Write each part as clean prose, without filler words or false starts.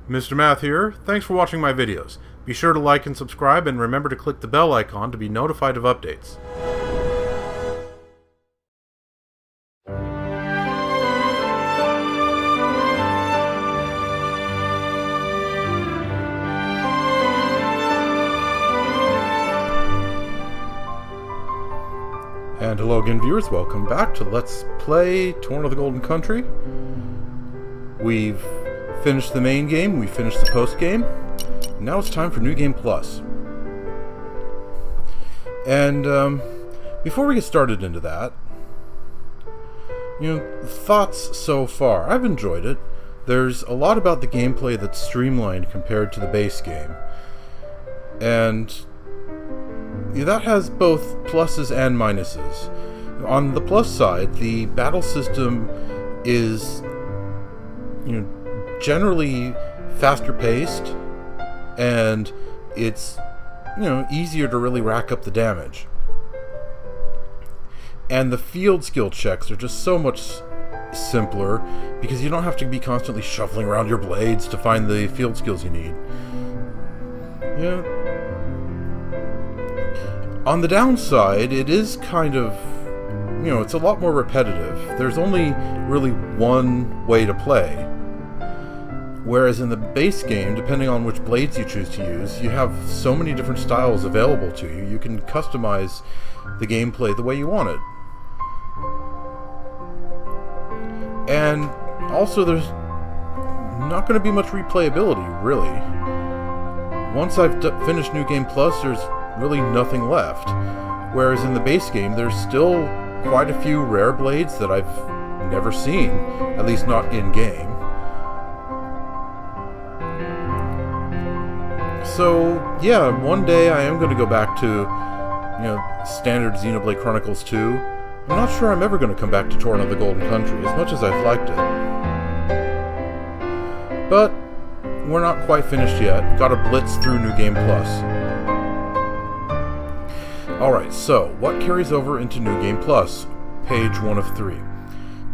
Mr. Math here. Thanks for watching my videos. Be sure to like and subscribe, and remember to click the bell icon to be notified of updates. And hello again, viewers. Welcome back to Let's Play Torna the Golden Country. We've finished the main game, we finished the post game. Now it's time for New Game Plus. And before we get started into that, thoughts so far. I've enjoyed it. There's a lot about the gameplay that's streamlined compared to the base game. And that has both pluses and minuses. On the plus side, the battle system is generally faster paced, and it's easier to really rack up the damage. And the field skill checks are just so much simpler because you don't have to be constantly shuffling around your blades to find the field skills you need. On the downside, it is kind of, it's a lot more repetitive. There's only really one way to play. Whereas in the base game, depending on which blades you choose to use, you have so many different styles available to you. You can customize the gameplay the way you want it. And also, there's not going to be much replayability, really. Once I've finished New Game Plus, there's really nothing left. Whereas in the base game, there's still quite a few rare blades that I've never seen, at least not in-game. So, yeah, one day I am going to go back to, standard Xenoblade Chronicles 2. I'm not sure I'm ever going to come back to Torna the Golden Country, as much as I've liked it. But we're not quite finished yet. Gotta blitz through New Game Plus. Alright, so, what carries over into New Game Plus? Page 1 of 3.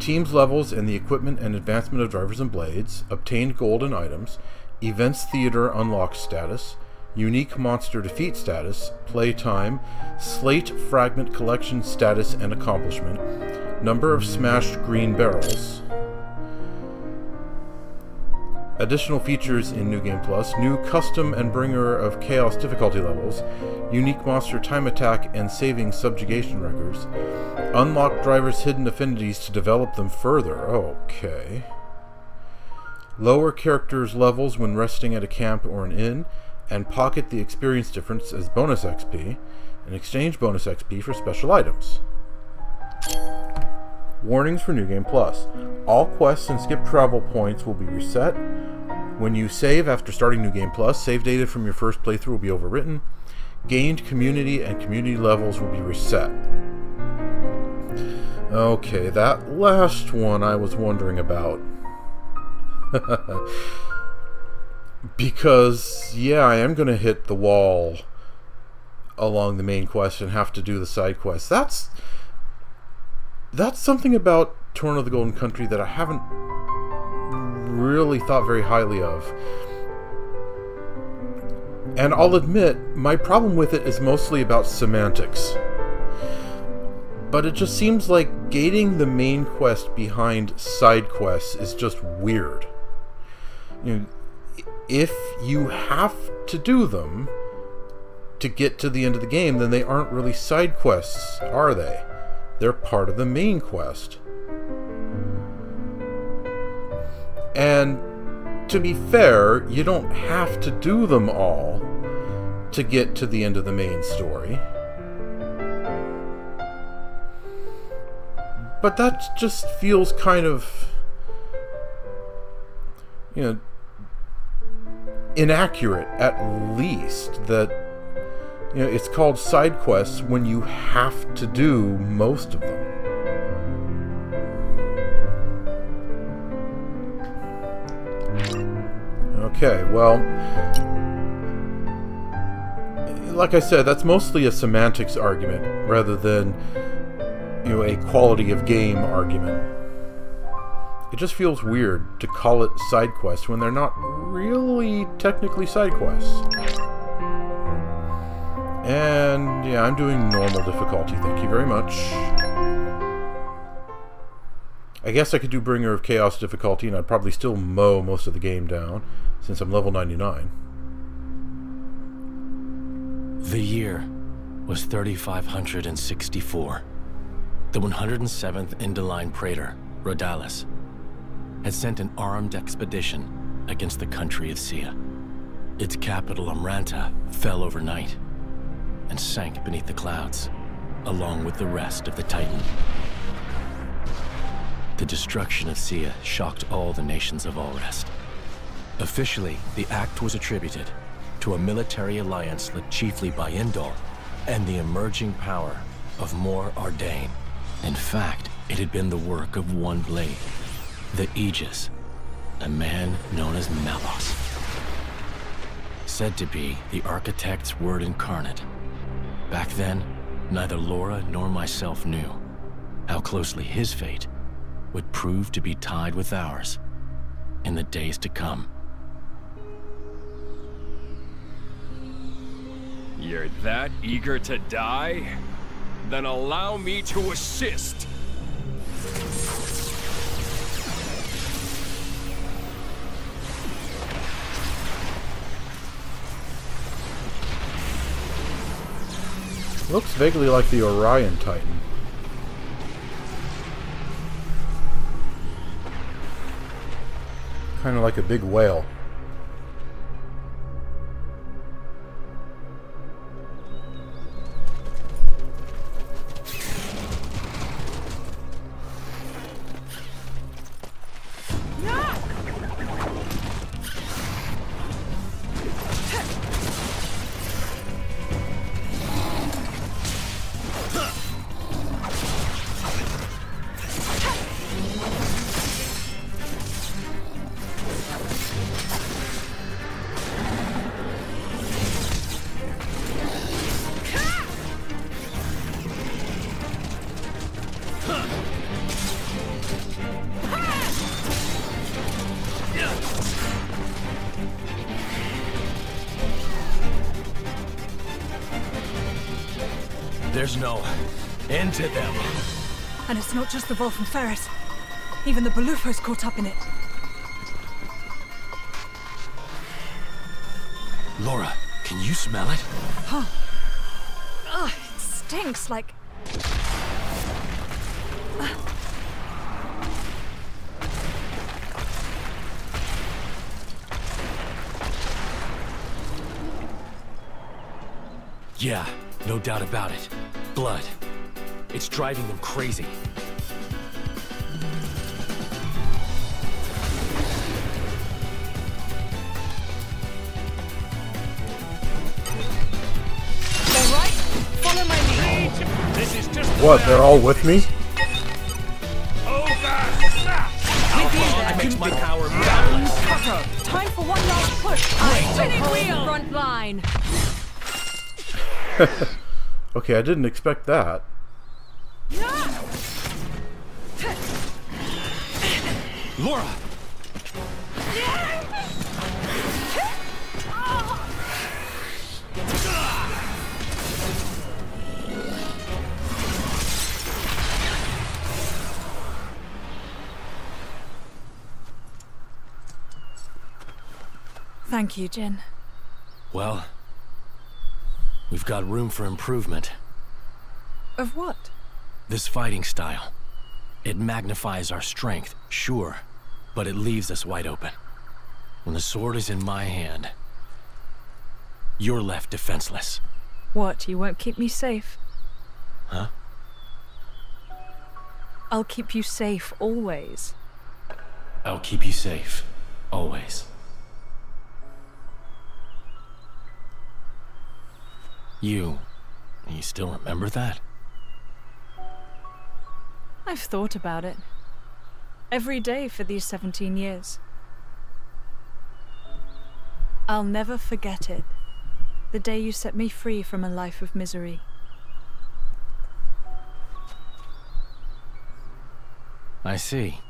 Teams levels and the equipment and advancement of drivers and blades, obtained gold and items, Events Theater unlocked status, Unique Monster Defeat status, Playtime, Slate Fragment Collection status and accomplishment, Number of smashed green barrels. Additional features in New Game Plus: new Custom and Bringer of Chaos difficulty levels, Unique Monster Time Attack and Saving Subjugation records, unlock drivers' hidden affinities to develop them further. Okay. Lower characters' levels when resting at a camp or an inn, and pocket the experience difference as bonus XP, and exchange bonus XP for special items. Warnings for New Game Plus. All quests and skip travel points will be reset. When you save after starting New Game Plus, save data from your first playthrough will be overwritten. Gained community and community levels will be reset. Okay, that last one I was wondering about. Because, yeah, I am going to hit the wall along the main quest and have to do the side quests. That's something about Torna of the Golden Country that I haven't really thought very highly of. And I'll admit, my problem with it is mostly about semantics. But it just seems like gating the main quest behind side quests is just weird. If you have to do them to get to the end of the game, then they aren't really side quests, are they? They're part of the main quest. And to be fair, you don't have to do them all to get to the end of the main story. But that just feels kind of, inaccurate, at least, that it's called side quests when you have to do most of them. Okay, well, like I said, that's mostly a semantics argument rather than, a quality of game argument. It just feels weird to call it side quests when they're not really technically side quests. And yeah, I'm doing normal difficulty, thank you very much. I guess I could do Bringer of Chaos difficulty and I'd probably still mow most of the game down, since I'm level 99. The year was 3564. The 107th Indoline Praetor, Rhodalis, had sent an armed expedition against the country of Sia. Its capital, Amranta, fell overnight and sank beneath the clouds, along with the rest of the Titan. The destruction of Sia shocked all the nations of Allrest. Officially, the act was attributed to a military alliance led chiefly by Indol and the emerging power of Mor Ardain. In fact, it had been the work of one blade, the Aegis, a man known as Malos. Said to be the architect's word incarnate. Back then, neither Laura nor myself knew how closely his fate would prove to be tied with ours in the days to come. You're that eager to die? Then allow me to assist. Looks vaguely like the Orion Titan. Kind of like a big whale. There's no end to them. And it's not just the Wolf and Ferris. Even the Balufos caught up in it. Laura, can you smell it? Huh. Ugh, it stinks like... Yeah, no doubt about it. Blood. It's driving them crazy. All right, follow my lead. This is just What, they're all with me? That makes my power boundless. Time for one last push. Spinning wheel. Front line. Okay, I didn't expect that. Laura! Thank you, Jin. Well, we've got room for improvement. Of what? This fighting style. It magnifies our strength, sure, but it leaves us wide open. When the sword is in my hand, you're left defenseless. What, you won't keep me safe? Huh? I'll keep you safe always. I'll keep you safe, always. You still remember that? I've thought about it. Every day for these 17 years. I'll never forget it. The day you set me free from a life of misery. I see.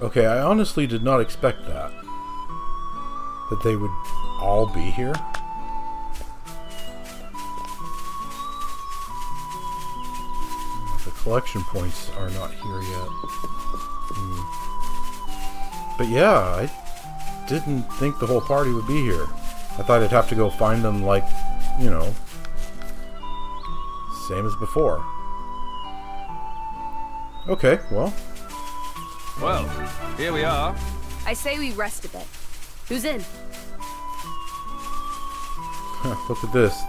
Okay, I honestly did not expect that. That they would all be here. The collection points are not here yet. But yeah, I didn't think the whole party would be here. I thought I'd have to go find them like, you know, same as before. Okay, well. Well, here we are. I say we rest a bit. Who's in? Look at this.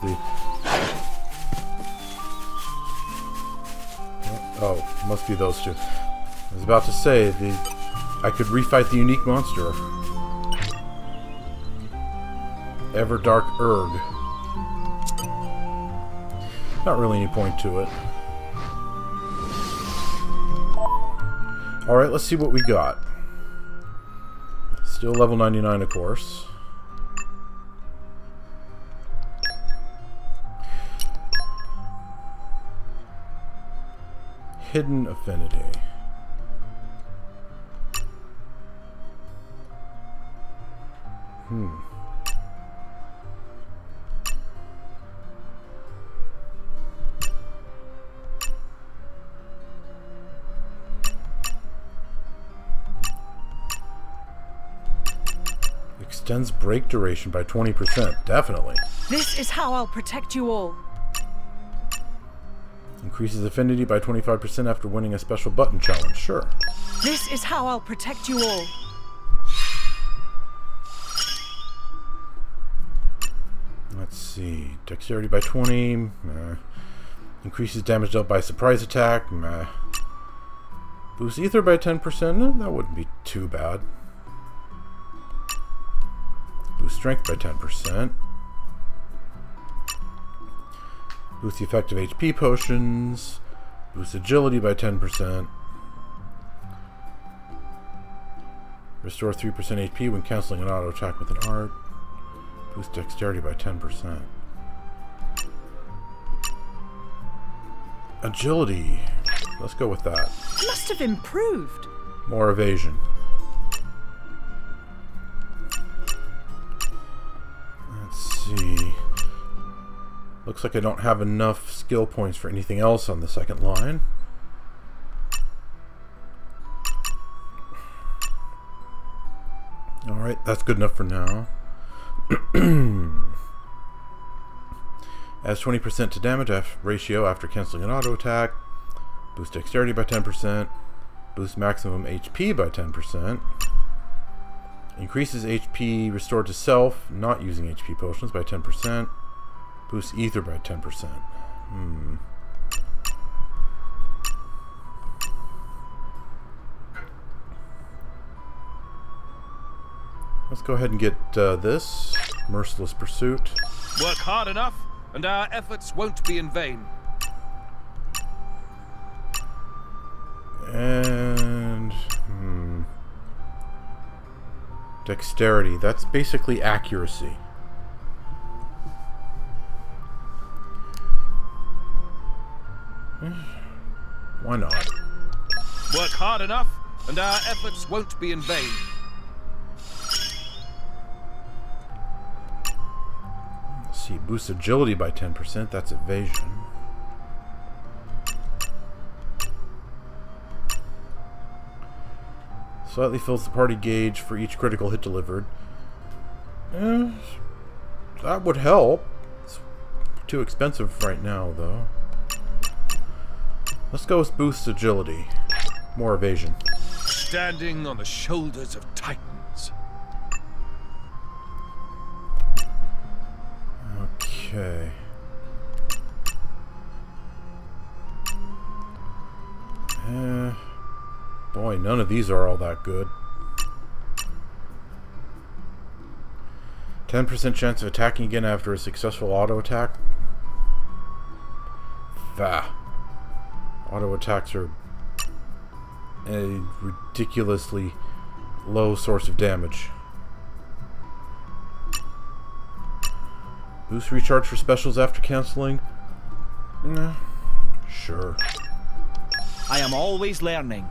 Oh, must be those two. I was about to say, I could refight the unique monster. Everdark Erg. Not really any point to it. Alright, let's see what we got. Still level 99, of course. Hidden Affinity. Extends break duration by 20%. Definitely. This is how I'll protect you all. Increases affinity by 25% after winning a special button challenge. Sure. This is how I'll protect you all. Let's see. Dexterity by 20. Meh. Increases damage dealt by surprise attack. Meh. Boosts ether by 10%. No, that wouldn't be too bad. Boost strength by 10%. Boost the effect of HP potions. Boost agility by 10%. Restore 3% HP when canceling an auto attack with an art. Boost dexterity by 10%. Agility. Let's go with that. Must have improved. More evasion. Let's see. Looks like I don't have enough skill points for anything else on the second line. Alright, that's good enough for now. Adds 20% to damage ratio after canceling an auto attack. Boost dexterity by 10%. Boost maximum HP by 10%. Increases HP restored to self, not using HP potions, by 10%. Boosts ether by 10%. Let's go ahead and get this. Merciless Pursuit. Work hard enough, and our efforts won't be in vain. And... Dexterity. That's basically accuracy. Why not? Work hard enough, and our efforts won't be in vain. Let's see, boosts agility by 10%. That's evasion. Slightly fills the party gauge for each critical hit delivered. That would help. It's too expensive right now, though. Let's go with boost agility. More evasion. Standing on the shoulders of titans. Okay. Boy, none of these are all that good. 10% chance of attacking again after a successful auto attack. Auto attacks are a ridiculously low source of damage. Boost recharge for specials after canceling. Sure. I am always learning.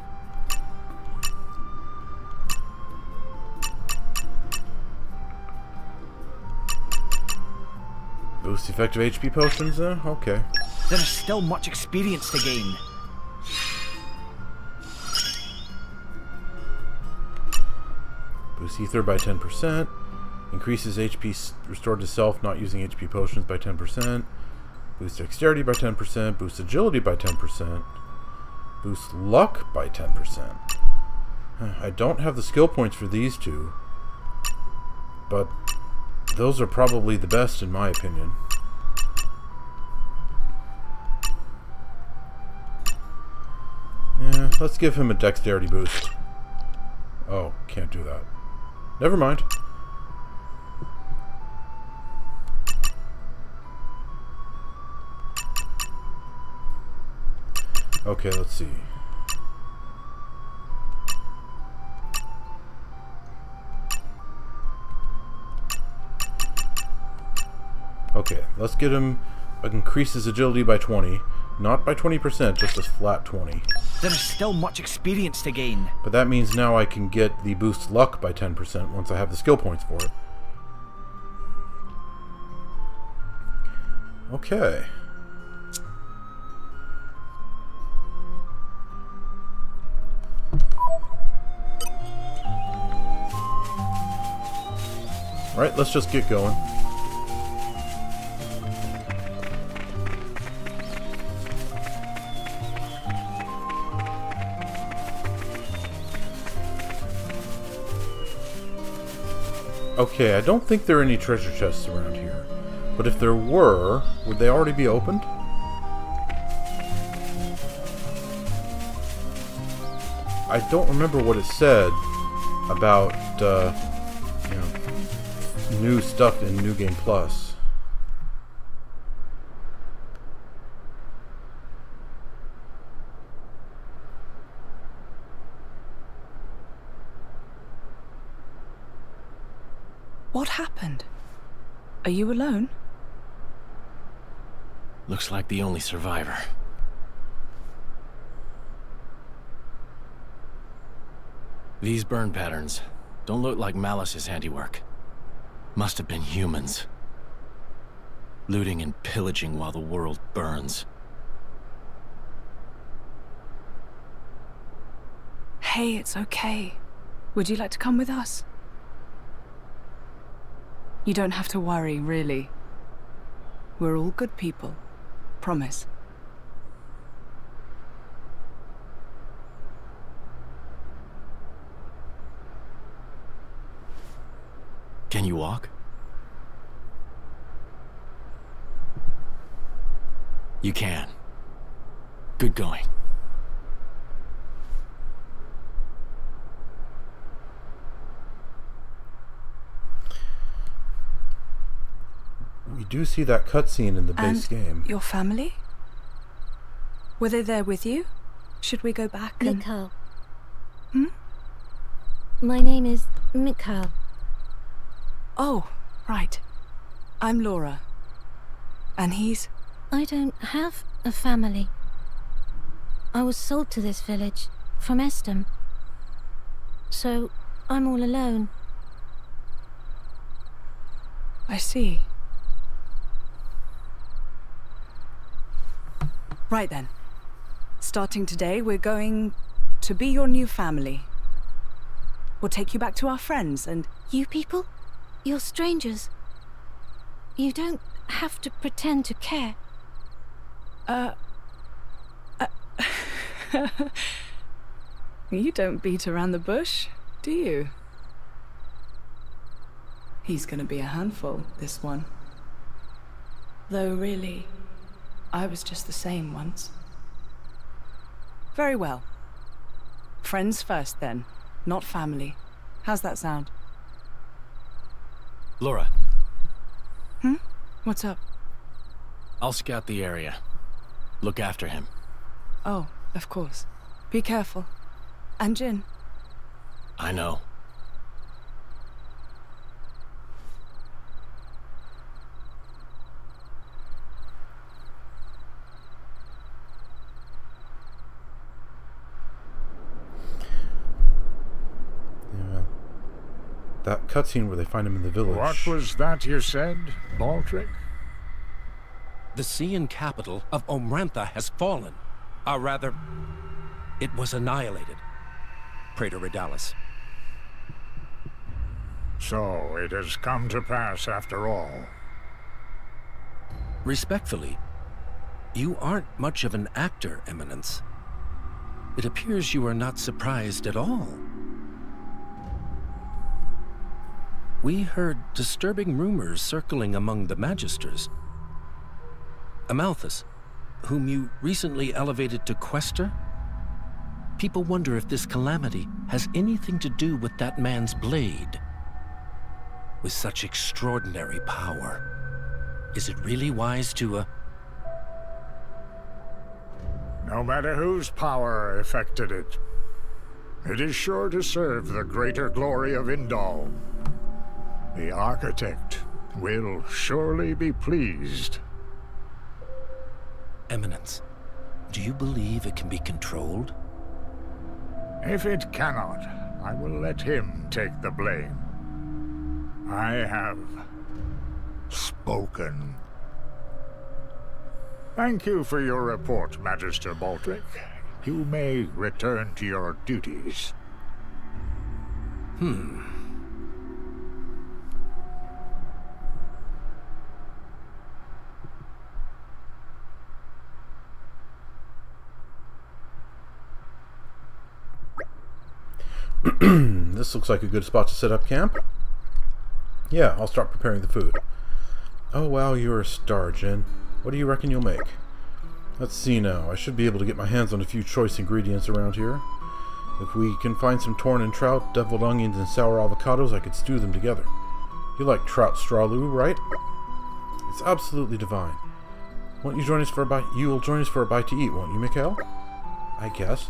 Boost effective HP potions, okay. There is still much experience to gain. Boost ether by 10%. Increases HP restored to self not using HP potions by 10%. Boost dexterity by 10%. Boost agility by 10%. Boost luck by 10%. I don't have the skill points for these two, but those are probably the best in my opinion. Yeah, let's give him a dexterity boost. Oh, can't do that. Never mind. Okay, let's see. Okay, let's get him increase his agility by 20. Not by 20%, just a flat 20. There is still much experience to gain. But that means now I can get the boost luck by 10% once I have the skill points for it. Okay. Alright, let's just get going. Okay, I don't think there are any treasure chests around here. But if there were, would they already be opened? I don't remember what it said about, you know, new stuff in New Game Plus. What happened? Are you alone? Looks like the only survivor. These burn patterns don't look like Malice's handiwork. Must have been humans. Looting and pillaging while the world burns. Hey, it's okay. Would you like to come with us? You don't have to worry, really. We're all good people. Promise. Can you walk? You can. Good going. We do see that cutscene in the base game. Your family? Were they there with you? Should we go back and... Mikhail. Hmm? My name is Mikhail. Oh, right. I'm Laura. And he's... I don't have a family. I was sold to this village from Estem. So, I'm all alone. I see. Right then. Starting today, we're going to be your new family. We'll take you back to our friends and... You people? You're strangers. You don't have to pretend to care. You don't beat around the bush, do you? He's gonna be a handful, this one. Though really, I was just the same once. Very well. Friends first then, not family. How's that sound? Laura. Hmm? What's up? I'll scout the area. Look after him. Oh, of course. Be careful. And Jin. I know. That cutscene where they find him in the village. What was that you said, Baldric? The Sean capital of Omrantha has fallen. Or rather, it was annihilated. Praetor Redalis. So it has come to pass after all. Respectfully, you aren't much of an actor, Eminence. It appears you are not surprised at all. We heard disturbing rumors circling among the Magisters. Amalthus, whom you recently elevated to Quester? People wonder if this calamity has anything to do with that man's blade. With such extraordinary power, is it really wise to, No matter whose power affected it, it is sure to serve the greater glory of Indal. The architect will surely be pleased. Eminence, do you believe it can be controlled? If it cannot, I will let him take the blame. I have spoken. Thank you for your report, Magister Baldric. You may return to your duties. This looks like a good spot to set up camp. Yeah, I'll start preparing the food. Oh wow, you're a star, Jin. What do you reckon you'll make? Let's see now. I should be able to get my hands on a few choice ingredients around here. If we can find some Torna trout, deviled onions, and sour avocados, I could stew them together. You like trout strawloo, right? It's absolutely divine. Won't you join us for a bite? You will join us for a bite to eat, won't you, Mikhail? I guess.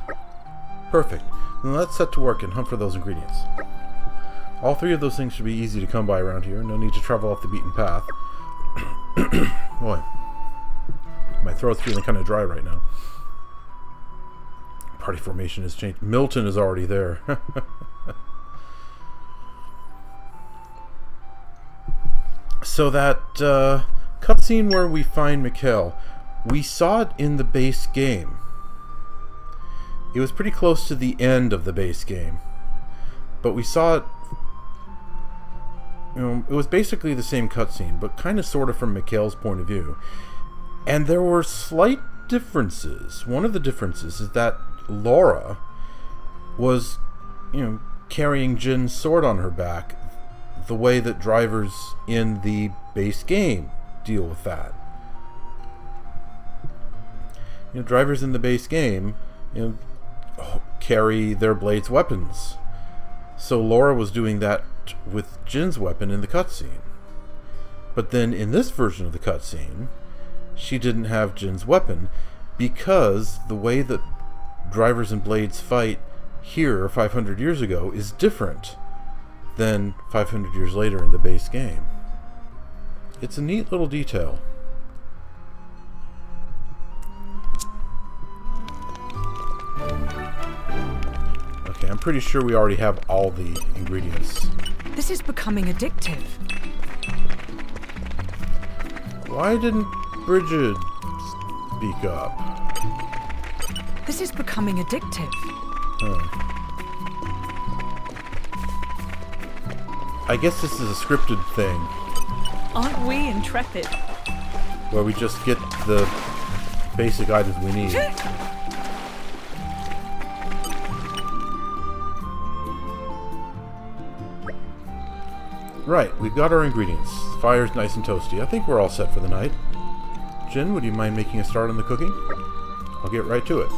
Perfect. Then let's set to work and hunt for those ingredients. All three of those things should be easy to come by around here. No need to travel off the beaten path. Boy, my throat's feeling kind of dry right now. Party formation has changed. Milton is already there. So that cutscene where we find Mikhail, we saw it in the base game. It was pretty close to the end of the base game, but we saw it. You know, it was basically the same cutscene, but kind of sort of from Mikhail's point of view. And there were slight differences. One of the differences is that Laura was, carrying Jin's sword on her back, the way that drivers in the base game deal with that. Drivers in the base game, carry their blades' weapons. So Laura was doing that with Jin's weapon in the cutscene. But then in this version of the cutscene, she didn't have Jin's weapon because the way that drivers and blades fight here 500 years ago is different than 500 years later in the base game. It's a neat little detail. Okay, I'm pretty sure we already have all the ingredients. This is becoming addictive. Why didn't Bridget speak up? This is becoming addictive. I guess this is a scripted thing. Aren't we intrepid? Where we just get the basic items we need. Right, we've got our ingredients. The fire's nice and toasty. I think we're all set for the night. Jin, would you mind making a start on the cooking? I'll get right to it.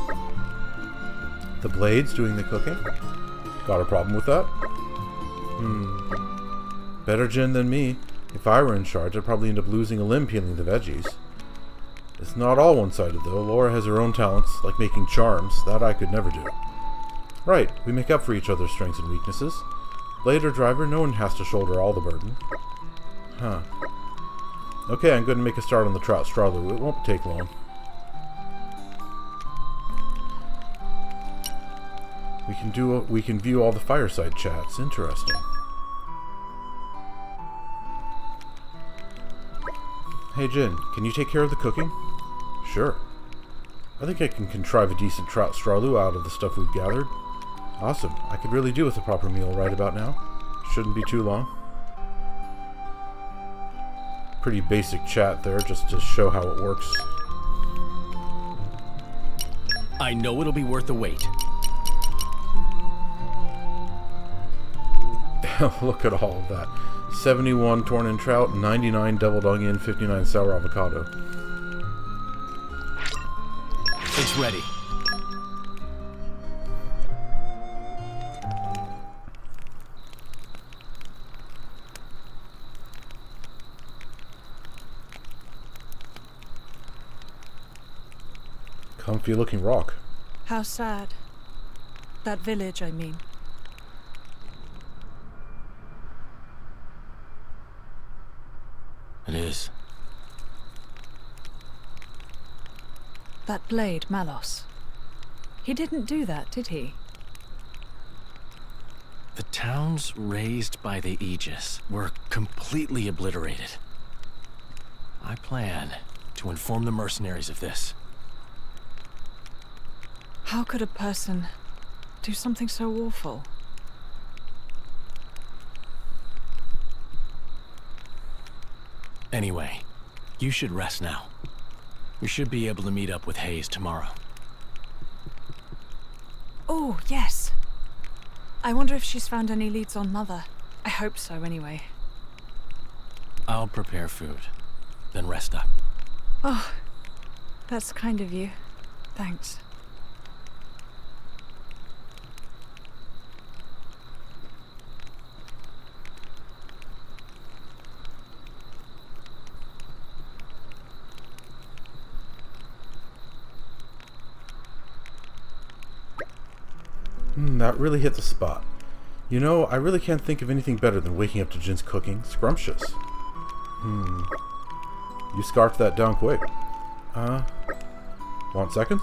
The blade's doing the cooking? Got a problem with that? Better Jin than me. If I were in charge, I'd probably end up losing a limb peeling the veggies. It's not all one-sided, though. Laura has her own talents, like making charms. That I could never do. Right, we make up for each other's strengths and weaknesses. Blade or driver, no one has to shoulder all the burden. Huh. Okay, I'm going to make a start on the trout strawloo. It won't take long. We can view all the fireside chats. Interesting. Hey Jin, can you take care of the cooking? Sure. I think I can contrive a decent trout straw out of the stuff we've gathered. Awesome. I could really do with a proper meal right about now. Shouldn't be too long. Pretty basic chat there, just to show how it works. I know it'll be worth the wait. Look at all of that. 71 Torna trout, 99 deviled onion, 59 sour avocado. It's ready. Comfy looking rock. How sad. That village, I mean. It is. That blade, Malos. He didn't do that, did he? The towns raised by the Aegis were completely obliterated. I plan to inform the mercenaries of this. How could a person do something so awful? Anyway, you should rest now. We should be able to meet up with Hayes tomorrow. Oh, yes. I wonder if she's found any leads on Mother. I hope so, anyway. I'll prepare food, then rest up. Oh, that's kind of you. Thanks. That really hit the spot. You know, I really can't think of anything better than waking up to Jin's cooking. Scrumptious. You scarfed that down quick. Want seconds?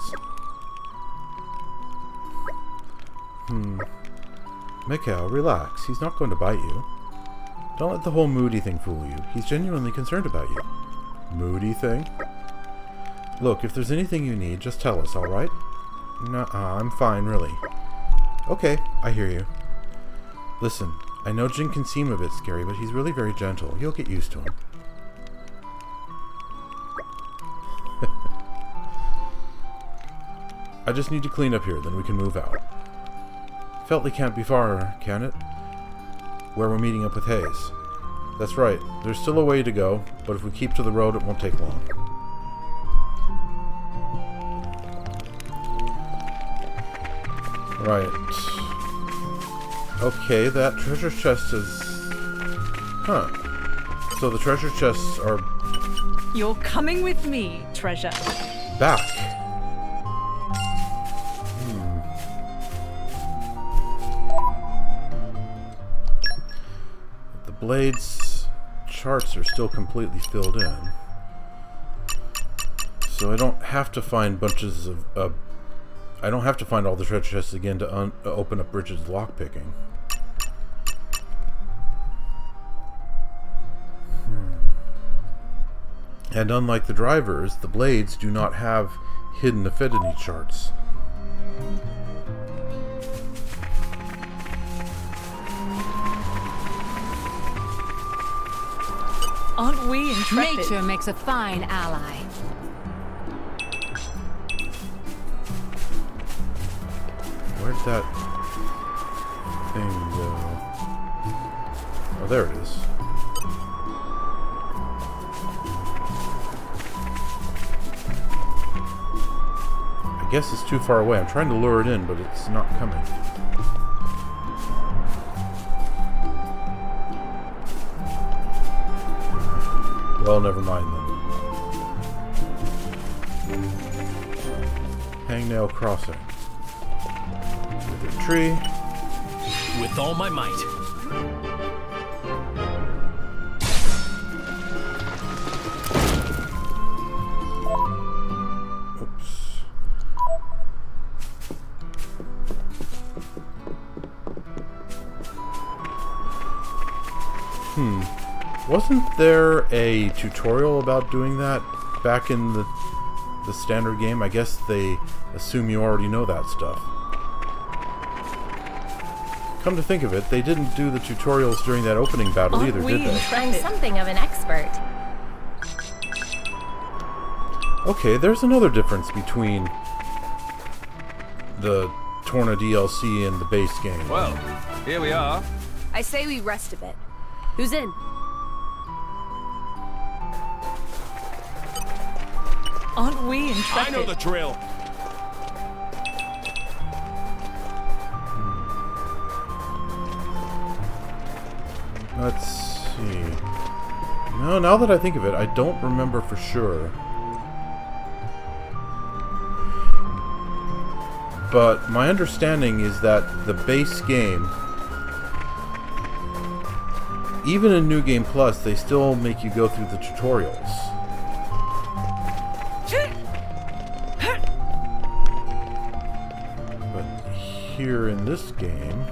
Mikhail, relax. He's not going to bite you. Don't let the whole moody thing fool you. He's genuinely concerned about you. Moody thing? Look, if there's anything you need, just tell us, alright? Nuh-uh, I'm fine, really. Okay, I hear you. Listen, I know Jin can seem a bit scary, but he's really very gentle. You'll get used to him. I just need to clean up here, then we can move out. Feltley can't be far, can it? Where we're meeting up with Hayes. That's right, there's still a way to go, but if we keep to the road, it won't take long. Right. Okay, that treasure chest is... Huh. So the treasure chests are... You're coming with me, treasure. back. The Blade's charts are still completely filled in. So I don't have to find bunches of... I don't have to find all the treasure chests again to open up Bridget's lockpicking. And unlike the drivers, the Blades do not have hidden affinity charts. Aren't we intrepid? Nature makes a fine ally. Where'd that thing go? Oh, there it is. I guess it's too far away. I'm trying to lure it in, but it's not coming. Well, never mind then. Hangnail Crossing. Tree. With all my might. Oops. Wasn't there a tutorial about doing that back in the standard game? I guess they assume you already know that stuff. Come to think of it, they didn't do the tutorials during that opening battle either, did they? I'm something of an expert. Okay, there's another difference between the Torna DLC and the base game. Well, here we are. I say we rest a bit. Who's in? Aren't we intrepid? I know the drill. Let's see. No, now that I think of it, I don't remember for sure. But my understanding is that the base game, even in New Game Plus, they still make you go through the tutorials. But here in this game,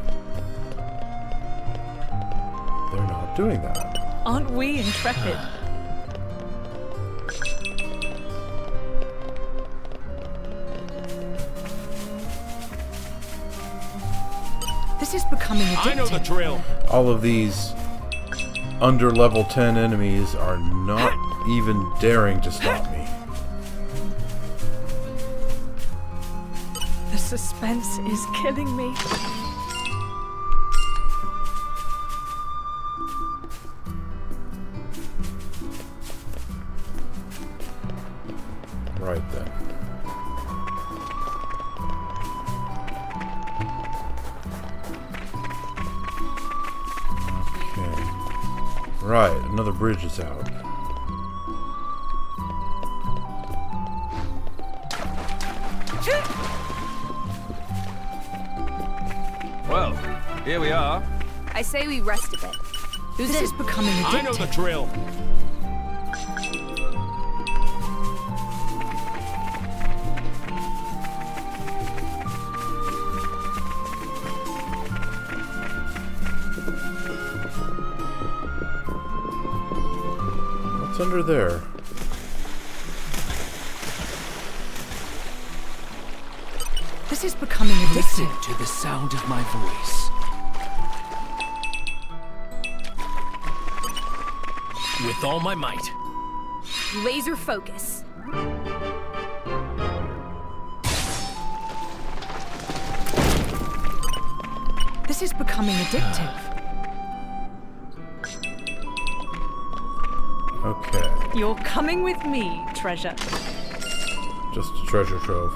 they're not doing that. Aren't we intrepid? This is becoming addictive. I know the drill. All of these under level 10 enemies are not even daring to stop me. The suspense is killing me. Right then. Okay. Right, another bridge is out. Well, here we are. I say we rest a bit. Who's This in? is becoming addictive. I know the drill. What's under there? This is becoming Listen addictive. to the sound of my voice. With all my might. Laser focus. This is becoming addictive. Okay, You're coming with me, treasure. just a treasure trove.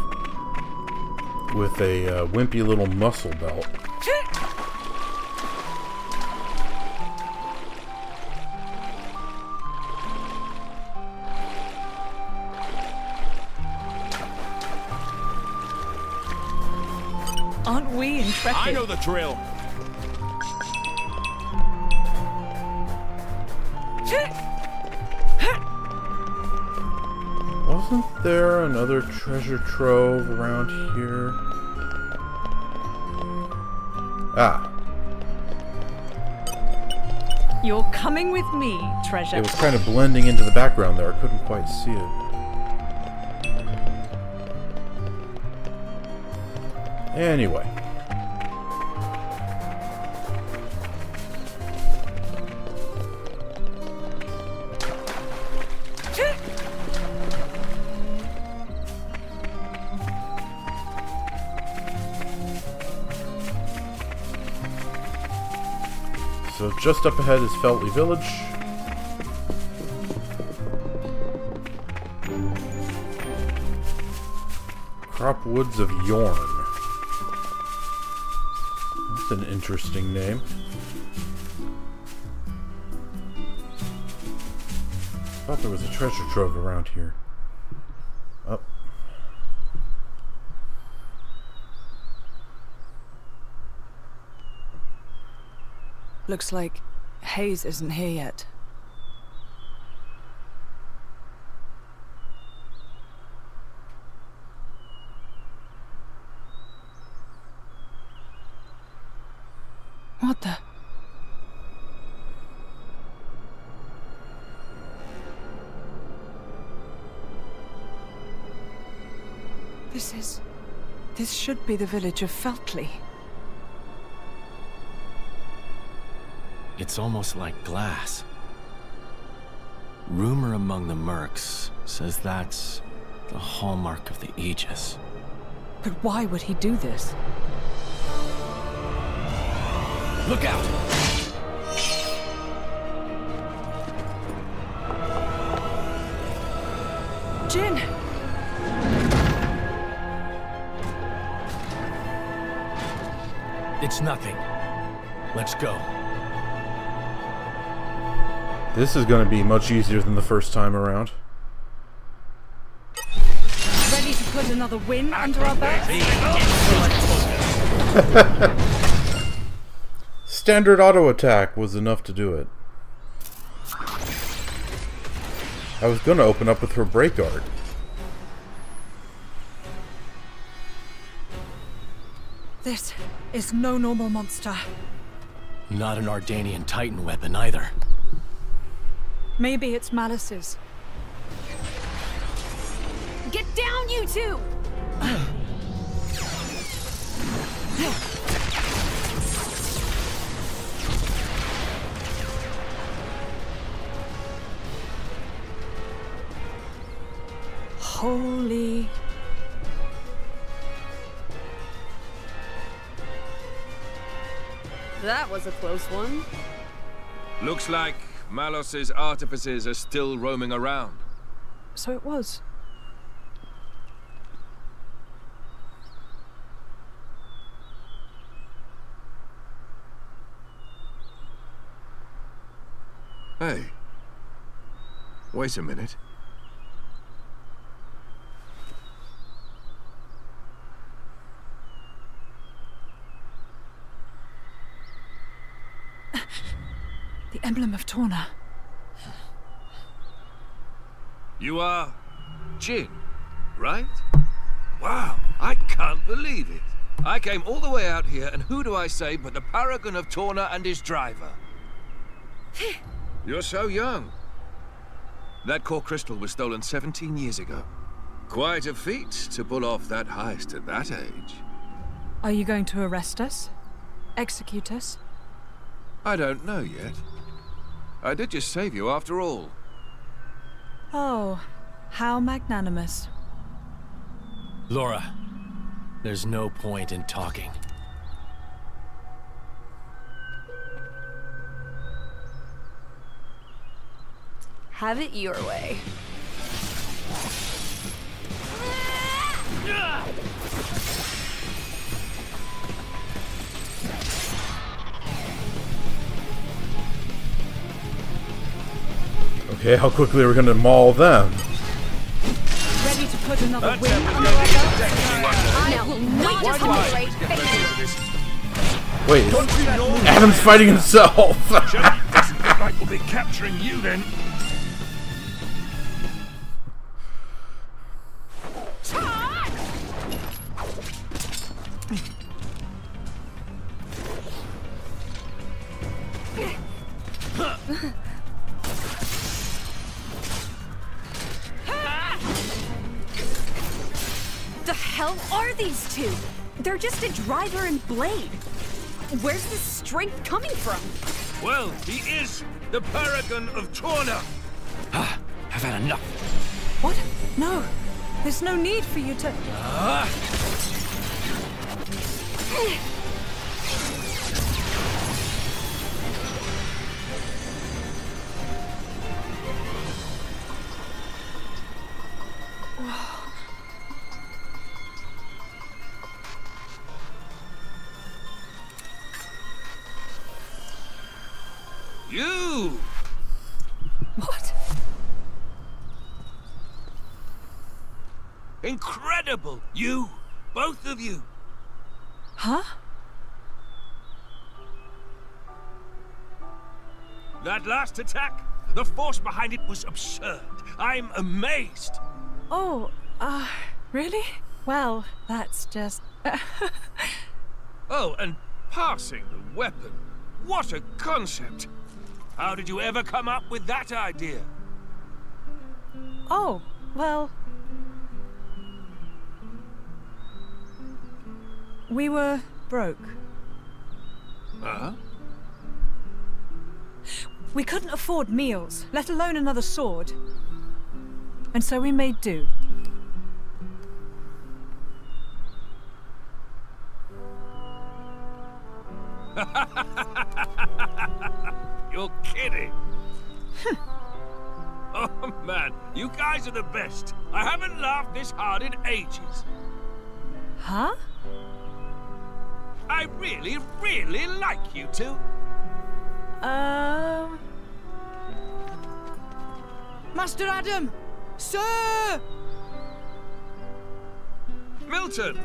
With a wimpy little muscle belt. Aren't we intrepid? I know the drill. Wasn't there another treasure trove around here? Ah, You're coming with me, treasure. it was kind of blending into the background there. I couldn't quite see it. Anyway. So just up ahead is Feltley Village. Crop Woods of Yorn. That's an interesting name. Thought there was a treasure trove around here. Oh. Looks like Hayes isn't here yet. What the? This should be the village of Feltley. It's almost like glass. Rumor among the mercs says that's the hallmark of the Aegis. But why would he do this? Look out! Jin! It's nothing. Let's go. This is going to be much easier than the first time around. Ready to put another win under our belt? Standard auto attack was enough to do it. I was going to open up with her break art. This is no normal monster. Not an Ardanian Titan weapon either. Maybe it's Malice's. Get down, you two! Holy... That was a close one. Looks like Malos's artificers are still roaming around. So it was. Hey. Wait a minute. The emblem of Torna. You are Jin, right? Wow, I can't believe it. I came all the way out here, and who do I say but the paragon of Torna and his driver? You're so young. That core crystal was stolen 17 years ago. Quite a feat to pull off that heist at that age. Are you going to arrest us? Execute us? I don't know yet. I did just save you after all. Oh, how magnanimous. Laura, there's no point in talking. Have it your way. Okay, how quickly we're gonna maul them. Ready to put another That's win it. under our belt? I will not tolerate failure. Wait, Adam's fighting himself! Doesn't look like we'll be capturing you then. The hell are these two? They're just a driver and blade. Where's this strength coming from? Well, he is the paragon of Torna. I've had enough. What? No. There's no need for you to... You! What? Incredible! You! Both of you! Huh? That last attack, the force behind it was absurd. I'm amazed. Oh, really? Well, that's just... Oh, and passing the weapon. What a concept! How did you ever come up with that idea? Oh, well... We were broke. Huh? We couldn't afford meals, let alone another sword. And so we made do. You're kidding. Oh man, you guys are the best. I haven't laughed this hard in ages. Huh? I really, really like you two. Master Adam! Sir! Milton!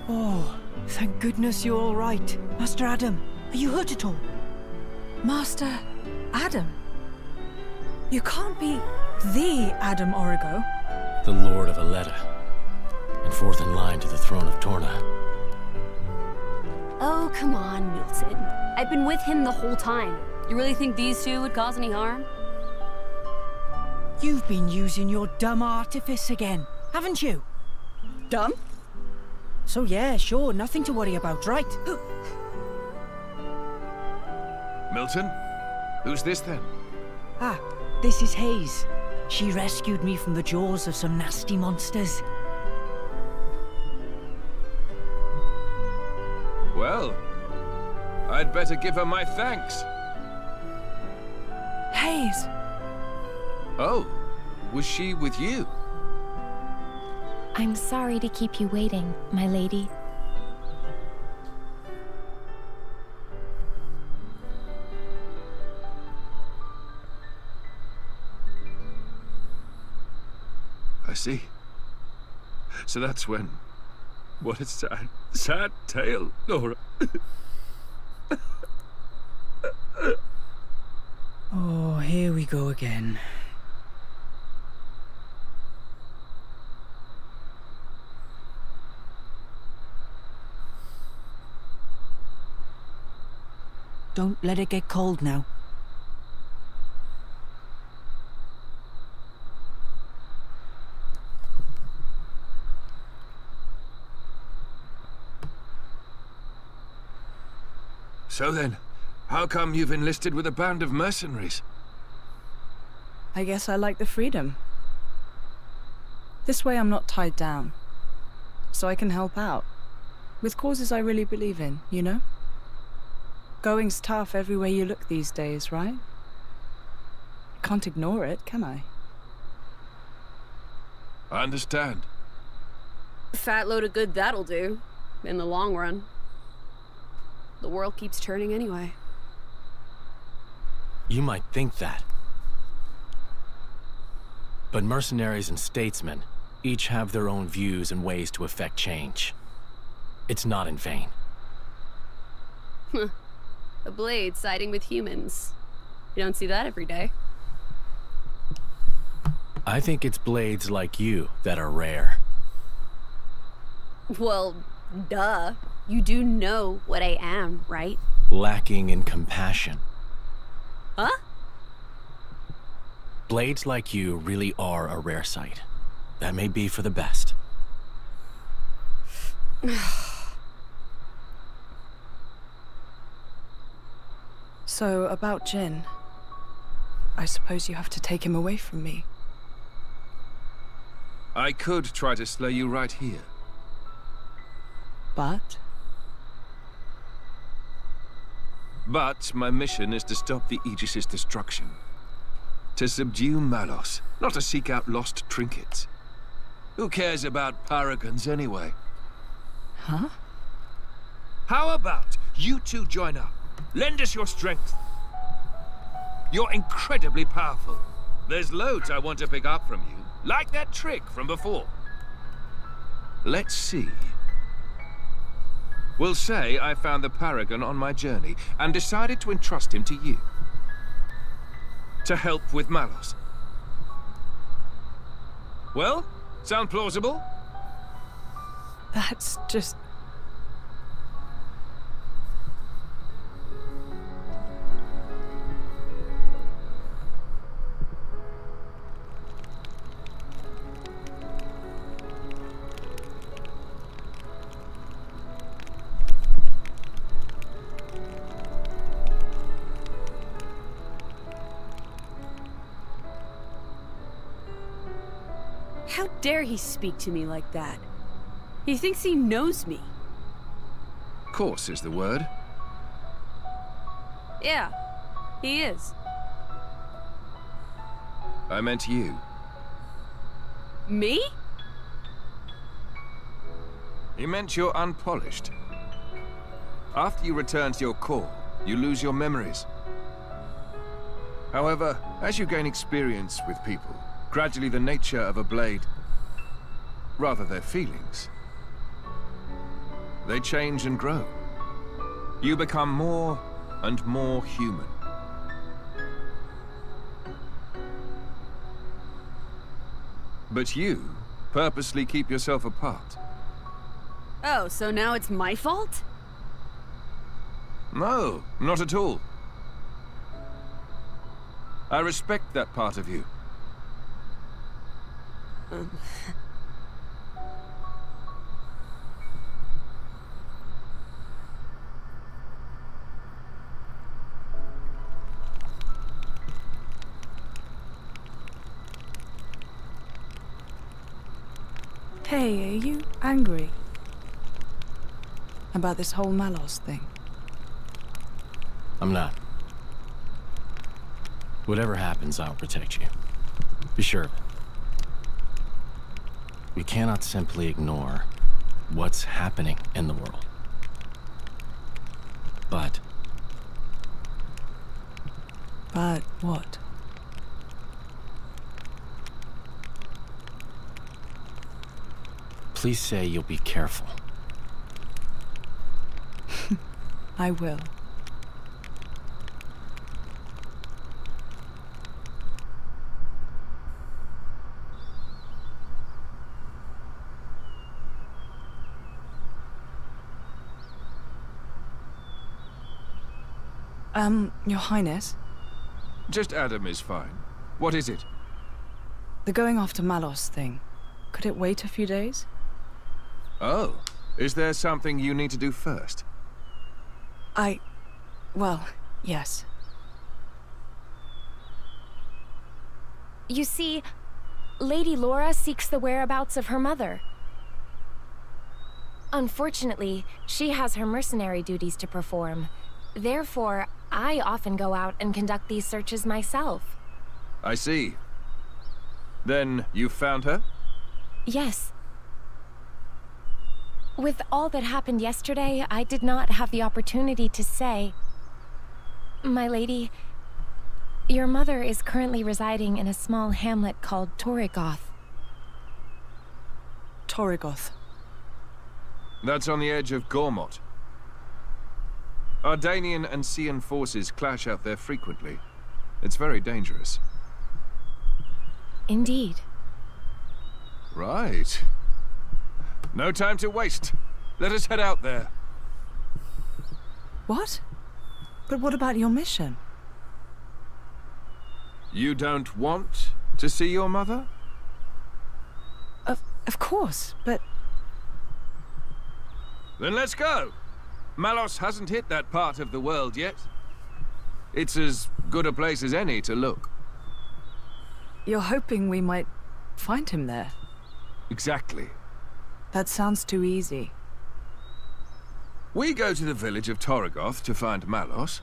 Oh, thank goodness you're all right. Master Adam, are you hurt at all? Master Adam? You can't be the Adam Origo. The Lord of Aletta, and fourth in line to the throne of Torna. Oh, come on, Milton. I've been with him the whole time. You really think these two would cause any harm? You've been using your dumb artifice again, haven't you? Dumb? So yeah, sure, nothing to worry about, right? Milton? Who's this then? Ah, this is Hayes. She rescued me from the jaws of some nasty monsters. Well, I'd better give her my thanks. Hayes! Oh, was she with you? I'm sorry to keep you waiting, my lady. I see. So that's when... What a sad, sad tale, Laura. Oh, here we go again. Don't let it get cold now. So then, how come you've enlisted with a band of mercenaries? I guess I like the freedom. This way I'm not tied down. So I can help out. With causes I really believe in, you know? Going's tough everywhere you look these days, right? Can't ignore it, can I? I understand. Fat load of good that'll do, in the long run. The world keeps turning anyway. You might think that. But mercenaries and statesmen each have their own views and ways to effect change. It's not in vain. A blade siding with humans. You don't see that every day. I think it's blades like you that are rare. Well, duh. You do know what I am, right? Lacking in compassion. Huh? Blades like you really are a rare sight. That may be for the best. So, about Jin. I suppose you have to take him away from me. I could try to slay you right here. But? But my mission is to stop the Aegis's destruction. To subdue Malos, not to seek out lost trinkets. Who cares about paragons anyway? Huh? How about you two join up? Lend us your strength. You're incredibly powerful. There's loads I want to pick up from you, like that trick from before. Let's see. We'll say I found the Paragon on my journey and decided to entrust him to you. To help with Malos. Well, sound plausible? That's just... How dare he speak to me like that? He thinks he knows me. Course is the word. Yeah, he is. I meant you. Me? He meant you're unpolished. After you return to your core, you lose your memories. However, as you gain experience with people, gradually the nature of a blade, rather their feelings, they change and grow. You become more and more human. But you purposely keep yourself apart. Oh, so now it's my fault? No, not at all. I respect that part of you. Hey, are you angry about this whole Malos thing? I'm not. Whatever happens, I'll protect you. Be sure of it. We cannot simply ignore what's happening in the world. But what? Please say you'll be careful. I will. Your Highness? Just Adam is fine. What is it? The going after Malos thing. Could it wait a few days? Oh, is there something you need to do first? Well, yes. You see, Lady Laura seeks the whereabouts of her mother. Unfortunately, she has her mercenary duties to perform. Therefore, I often go out and conduct these searches myself. I see. Then you found her? Yes. With all that happened yesterday, I did not have the opportunity to say. My lady, your mother is currently residing in a small hamlet called Torrigoth. Torrigoth. That's on the edge of Gormott. Ardanian and Cian forces clash out there frequently. It's very dangerous. Indeed. Right. No time to waste. Let us head out there. What? But what about your mission? You don't want to see your mother? Of course, but... Then let's go! Malos hasn't hit that part of the world yet. It's as good a place as any to look. You're hoping we might find him there? Exactly. That sounds too easy. We go to the village of Torrigoth to find Malos.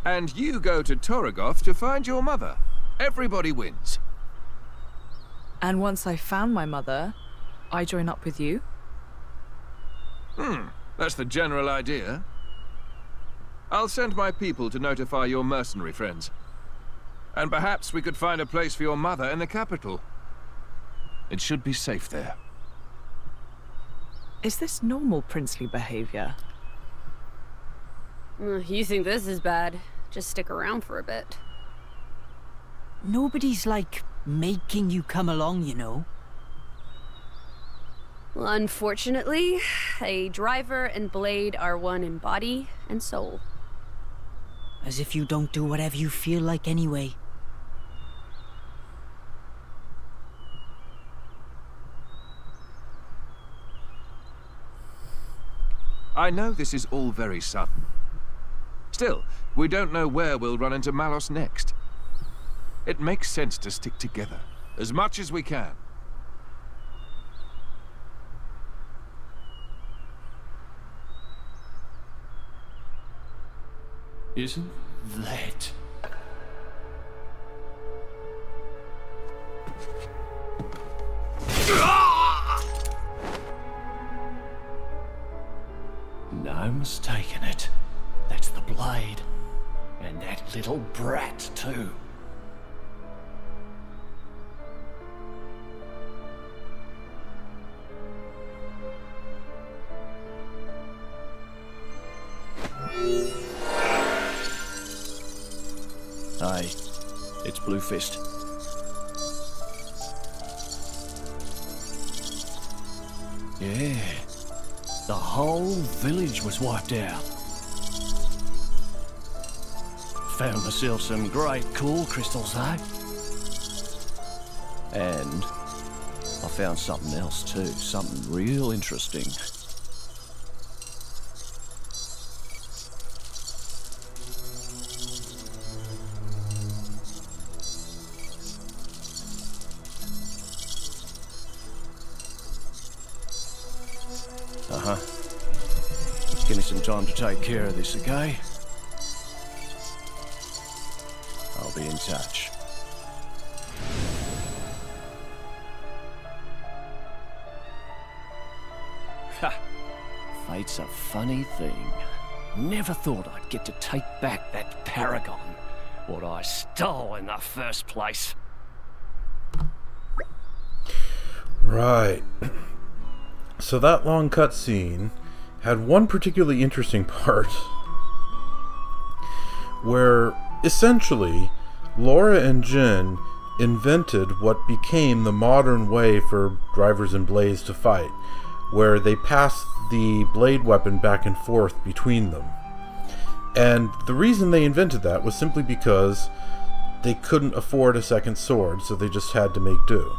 And you go to Torrigoth to find your mother. Everybody wins. And once I've found my mother, I join up with you? That's the general idea. I'll send my people to notify your mercenary friends. And perhaps we could find a place for your mother in the capital. It should be safe there. Is this normal princely behavior? You think this is bad? Just stick around for a bit. Nobody's, like, making you come along, you know. Well, unfortunately, a driver and blade are one in body and soul. As if you don't do whatever you feel like anyway. I know this is all very sudden. Still, we don't know where we'll run into Malos next. It makes sense to stick together, as much as we can. Isn't that... No mistaking it. That's the blade. And that little brat, too. Hey, it's Blue Fist. Yeah, the whole village was wiped out. Found myself some great cool crystals, eh? And I found something else too, something real interesting. Give me some time to take care of this, okay? I'll be in touch. Ha! Fate's a funny thing. Never thought I'd get to take back that paragon. What I stole in the first place. Right. So that long cutscene had one particularly interesting part where essentially Laura and Jin invented what became the modern way for drivers and blades to fight, where they passed the blade weapon back and forth between them. And the reason they invented that was simply because they couldn't afford a second sword, so they just had to make do.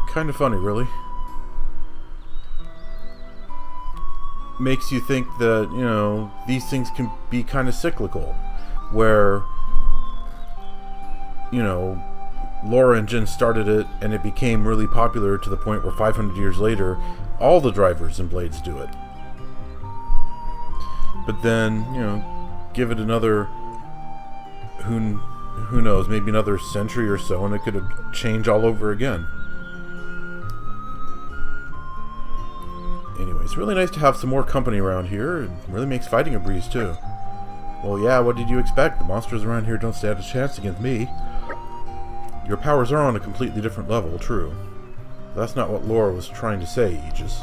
Kind of funny, really. Makes you think that, you know, these things can be kind of cyclical, where, you know, Laura and Jin started it and it became really popular to the point where 500 years later all the drivers and blades do it. But then, you know, give it another who knows, maybe another century or so and it could have changed all over again. Anyway, it's really nice to have some more company around here. It really makes fighting a breeze, too. Well, yeah, what did you expect? The monsters around here don't stand a chance against me. Your powers are on a completely different level, true. But that's not what Laura was trying to say, Aegis.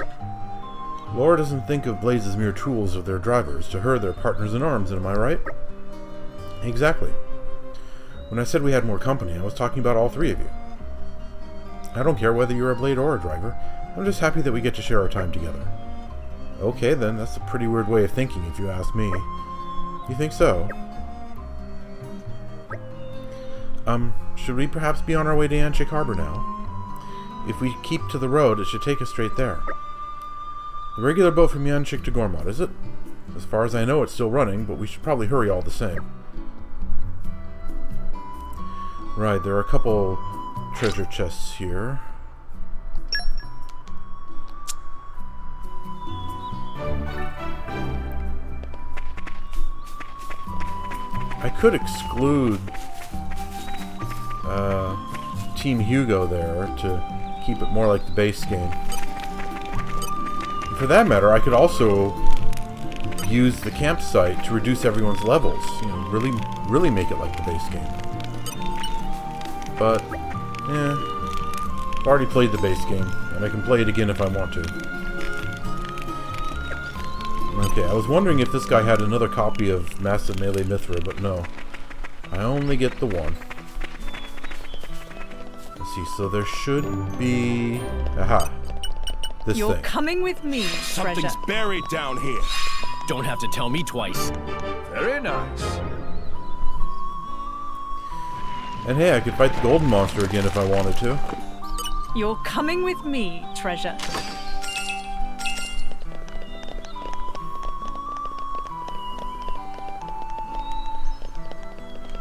Laura doesn't think of blades as mere tools of their drivers. To her, they're partners in arms, am I right? Exactly. When I said we had more company, I was talking about all three of you. I don't care whether you're a blade or a driver. I'm just happy that we get to share our time together. Okay, then, that's a pretty weird way of thinking, if you ask me. You think so? Should we perhaps be on our way to Yanchik Harbor now? If we keep to the road, it should take us straight there. The regular boat from Yanchik to Gormott, is it? As far as I know, it's still running, but we should probably hurry all the same. Right, there are a couple treasure chests here. I could exclude Team Hugo there to keep it more like the base game. And for that matter, I could also use the campsite to reduce everyone's levels. You know, really make it like the base game. But, I've already played the base game, and I can play it again if I want to. Okay, I was wondering if this guy had another copy of Massive Melee Mithra, but no. I only get the one. Let's see, so there should be... Aha. This You're thing. coming with me, Something's treasure. buried down here. Don't have to tell me twice. Very nice. And hey, I could fight the golden monster again if I wanted to. You're coming with me, treasure.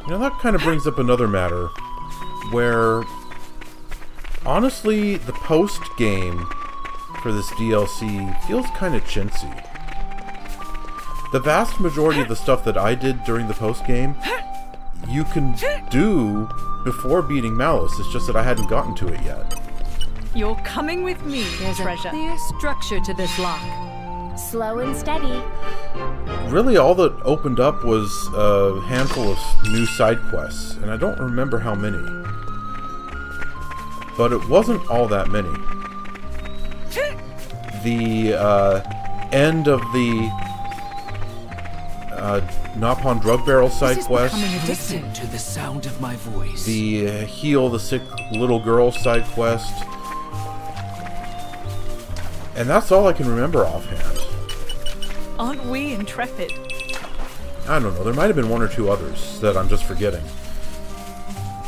You know, that kind of brings up another matter, where, honestly, the post-game for this DLC feels kind of chintzy. The vast majority of the stuff that I did during the post-game, you can do before beating Malice. It's just that I hadn't gotten to it yet. You're coming with me, treasure. There's a clear structure to this lock. Slow and steady. Really, all that opened up was a handful of new side quests, and I don't remember how many. But it wasn't all that many. The end of the Napon Drug Barrel side quest. Listen to the sound of my voice. The Heal the Sick Little Girl side quest. And that's all I can remember offhand. Aren't we intrepid? I don't know, there might have been one or two others that I'm just forgetting.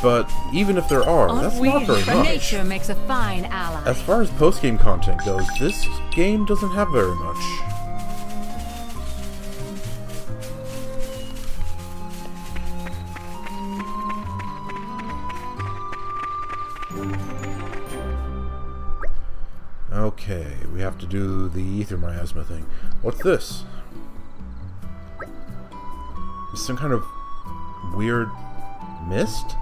But even if there are, that's not very much. Nature makes a fine ally. As far as post-game content goes, this game doesn't have very much. Okay, we have to do the ether miasma thing. What's this? Is some kind of weird mist?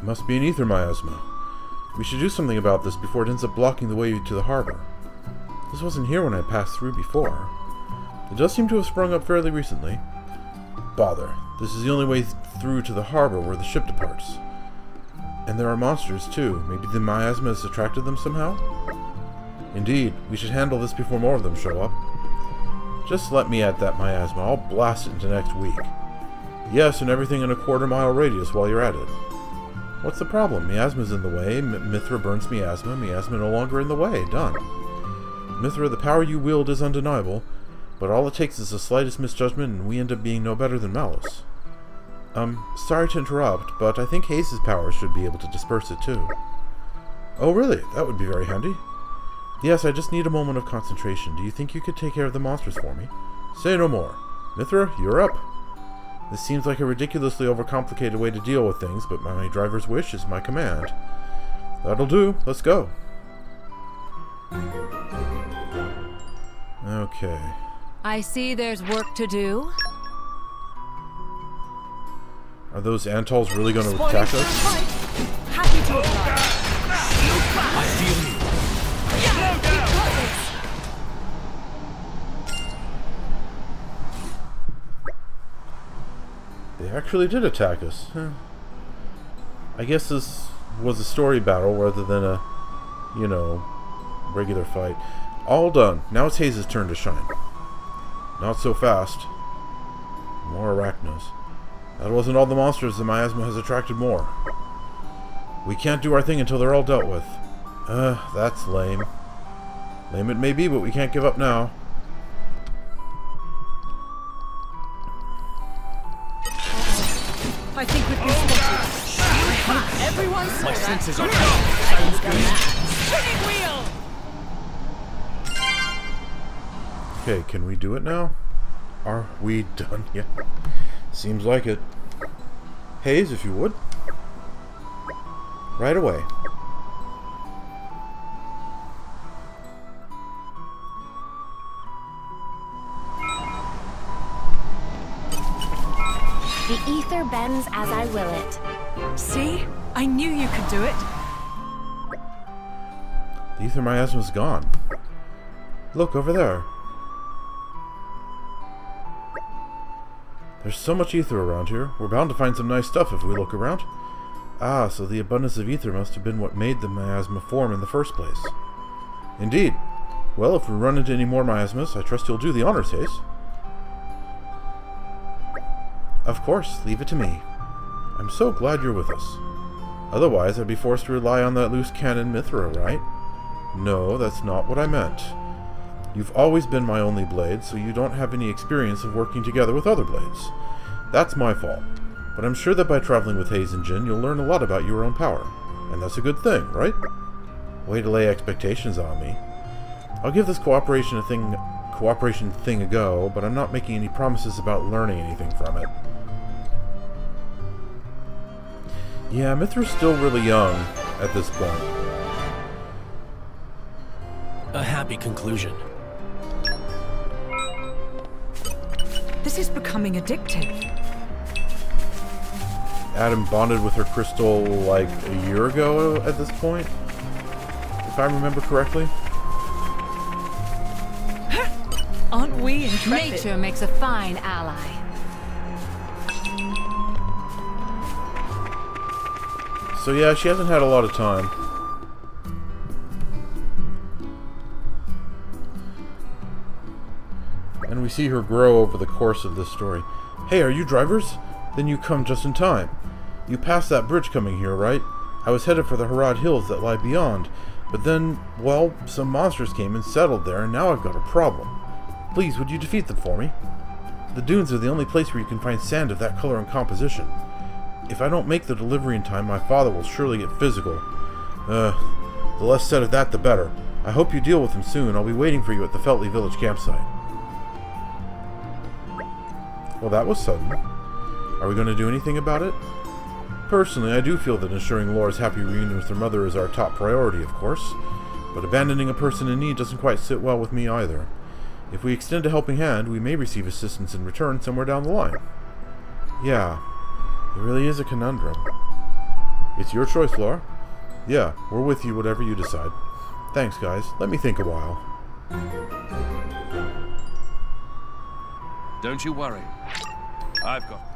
Must be an ether miasma. We should do something about this before it ends up blocking the way to the harbor. This wasn't here when I passed through before. It does seem to have sprung up fairly recently. Bother. This is the only way through to the harbor where the ship departs. And there are monsters, too. Maybe the miasma has attracted them somehow? Indeed, we should handle this before more of them show up. Just let me at that miasma. I'll blast it into next week. Yes, and everything in a quarter-mile radius while you're at it. What's the problem? Miasma's in the way. Mithra burns miasma. Miasma no longer in the way. Done. Mithra, the power you wield is undeniable, but all it takes is the slightest misjudgment and we end up being no better than Malice. Sorry to interrupt, but I think Hayes' powers should be able to disperse it too. Oh really? That would be very handy. Yes, I just need a moment of concentration. Do you think you could take care of the monsters for me? Say no more. Mithra, you're up. This seems like a ridiculously overcomplicated way to deal with things, but my driver's wish is my command. That'll do. Let's go. Okay. I see there's work to do. Are those Antols really going to attack us? Happy to oblige. I feel you. They actually did attack us. I guess this was a story battle rather than a, you know, regular fight. All done. Now it's Hayes' turn to shine. Not so fast. More arachnos. That wasn't all the monsters. The miasma has attracted more. We can't do our thing until they're all dealt with. That's lame. Lame it may be, but we can't give up now. I think we've been spotted. Everyone saw My that. senses are sounds good. Spinning wheel! Okay, can we do it now? Are we done yet? Seems like it. Hayes, if you would. Right away. The ether bends as I will it. See? I knew you could do it. The ether miasma's gone. Look, over there. There's so much ether around here. We're bound to find some nice stuff if we look around. Ah, so the abundance of ether must have been what made the miasma form in the first place. Indeed. Well, if we run into any more miasmas, I trust you'll do the honors, Hayes. Of course, leave it to me. I'm so glad you're with us. Otherwise, I'd be forced to rely on that loose cannon Mithra, right? No, that's not what I meant. You've always been my only blade, so you don't have any experience of working together with other blades. That's my fault. But I'm sure that by traveling with Hayes and Jin, you'll learn a lot about your own power. And that's a good thing, right? Way to lay expectations on me. I'll give this cooperation thing a go, but I'm not making any promises about learning anything from it. Yeah, Mithra's still really young at this point. A happy conclusion. This is becoming addictive. Adam bonded with her crystal like a year ago at this point, if I remember correctly. Aren't we intrepid? Nature makes a fine ally. So yeah, she hasn't had a lot of time. And we see her grow over the course of this story. Hey, are you drivers? Then you come just in time. You passed that bridge coming here, right? I was headed for the Harad Hills that lie beyond, but then, well, some monsters came and settled there, and now I've got a problem. Please, would you defeat them for me? The dunes are the only place where you can find sand of that color and composition. If I don't make the delivery in time, my father will surely get physical. The less said of that, the better. I hope you deal with him soon. I'll be waiting for you at the Feltley Village campsite. Well, that was sudden. Are we going to do anything about it? Personally, I do feel that ensuring Laura's happy reunion with her mother is our top priority, of course. But abandoning a person in need doesn't quite sit well with me either. If we extend a helping hand, we may receive assistance in return somewhere down the line. Yeah, it really is a conundrum. It's your choice, Laura. Yeah, we're with you whatever you decide. Thanks, guys. Let me think a while. Don't you worry. I've got this.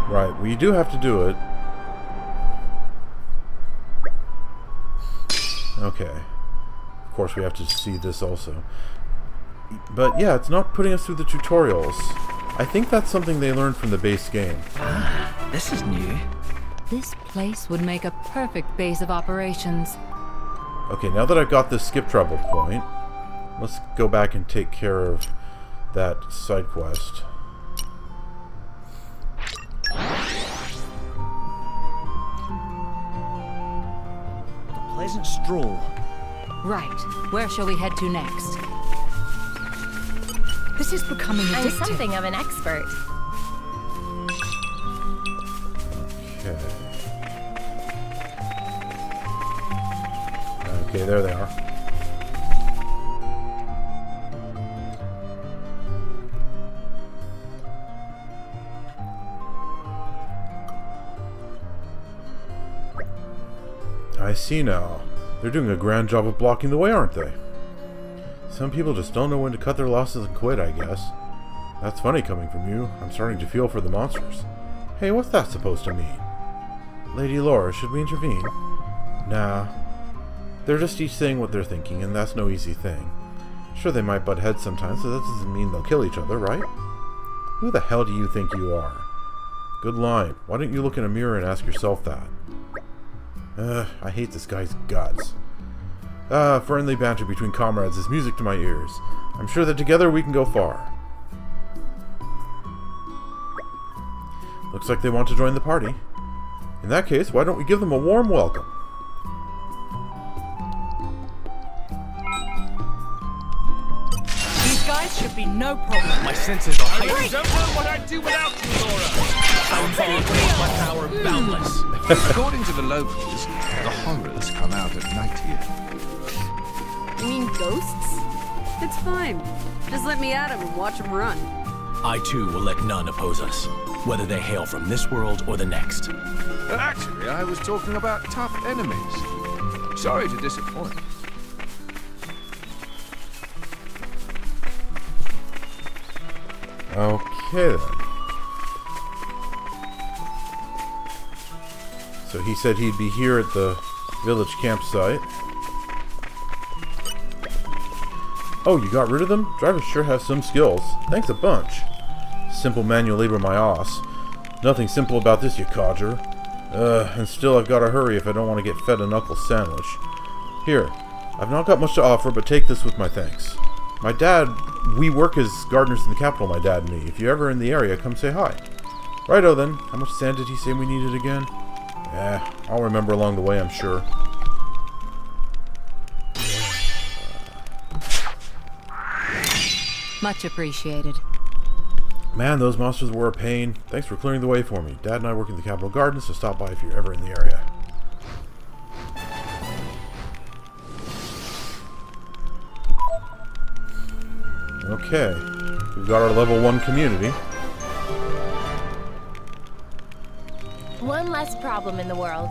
Right, well, you do have to do it. Okay. Of course, we have to see this also. But yeah, it's not putting us through the tutorials. I think that's something they learned from the base game. Ah, this is new. This place would make a perfect base of operations. Okay, now that I've got this skip travel point, let's go back and take care of that side quest. What a pleasant stroll. Right. Where shall we head to next? This is becoming I'm addictive. something of an expert. Okay. Okay, there they are. I see now. They're doing a grand job of blocking the way, aren't they? Some people just don't know when to cut their losses and quit, I guess. That's funny coming from you. I'm starting to feel for the monsters. Hey, what's that supposed to mean? Lady Laura, should we intervene? Nah. They're just each saying what they're thinking, and that's no easy thing. Sure, they might butt heads sometimes, so that doesn't mean they'll kill each other, right? Who the hell do you think you are? Good line. Why don't you look in a mirror and ask yourself that? I hate this guy's guts. Friendly banter between comrades is music to my ears. I'm sure that together we can go far. Looks like they want to join the party. In that case, why don't we give them a warm welcome? These guys should be no problem. My senses are I heightened. don't know what I'd do without you, Laura. My power boundless. According to the locals, the horrors come out at night here. You mean ghosts? It's fine. Just let me at them and watch them run. I too will let none oppose us, whether they hail from this world or the next. Actually, I was talking about tough enemies. Sorry to disappoint. Okay then. So he said he'd be here at the village campsite. Oh, you got rid of them? Drivers sure have some skills. Thanks a bunch. Simple manual labor my ass. Nothing simple about this, you codger. And still I've got to hurry if I don't want to get fed a knuckle sandwich. Here, I've not got much to offer, but take this with my thanks. My dad, we work as gardeners in the capital, my dad and me. If you're ever in the area, come say hi. Righto then. How much sand did he say we needed again? I'll remember along the way, I'm sure. Much appreciated. Man, those monsters were a pain. Thanks for clearing the way for me. Dad and I work in the Capitol Gardens, so stop by if you're ever in the area. Okay. We've got our level 1 community. One less problem in the world.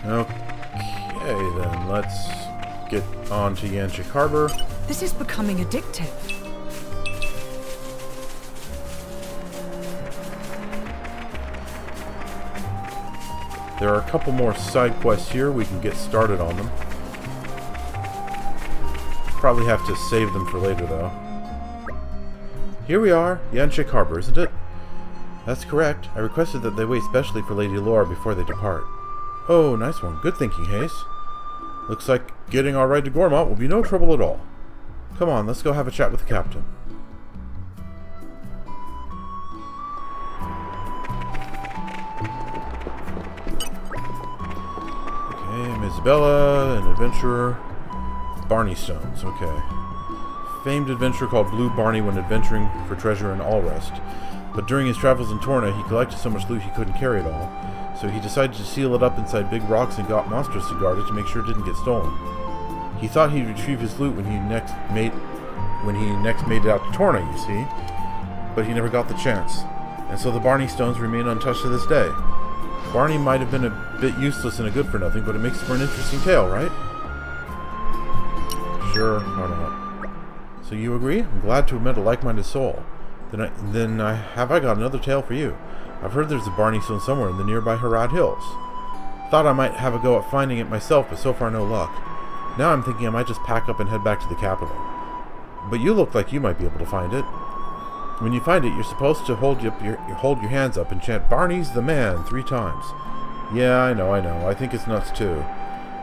Okay, then let's get on to Yanchik Harbor. This is becoming addictive. There are a couple more side quests here. We can get started on them. Probably have to save them for later, though. Here we are, Yanchik Harbor, isn't it? That's correct. I requested that they wait specially for Lady Laura before they depart. Oh, nice one. Good thinking, Hayes. Looks like getting our ride to Gormott will be no trouble at all. Come on, let's go have a chat with the captain. Okay, Isabella, an adventurer. Barney Stones, okay. Famed adventurer called Blue Barney when adventuring for treasure in Allrest. But during his travels in Torna, he collected so much loot he couldn't carry it all. So he decided to seal it up inside big rocks and got monsters to guard it to make sure it didn't get stolen. He thought he'd retrieve his loot when he next made it out to Torna, you see. But he never got the chance. And so the Barney Stones remain untouched to this day. Barney might have been a bit useless and a good-for-nothing, but it makes for an interesting tale, right? Sure, why not? So you agree? I'm glad to have met a like-minded soul. Then have I got another tale for you. I've heard there's a Barney Stone somewhere in the nearby Harad Hills. Thought I might have a go at finding it myself, but so far no luck. Now I'm thinking I might just pack up and head back to the capital. But you look like you might be able to find it. When you find it, you're supposed to hold your hands up and chant, "Barney's the man," 3 times. Yeah, I know. I think it's nuts too.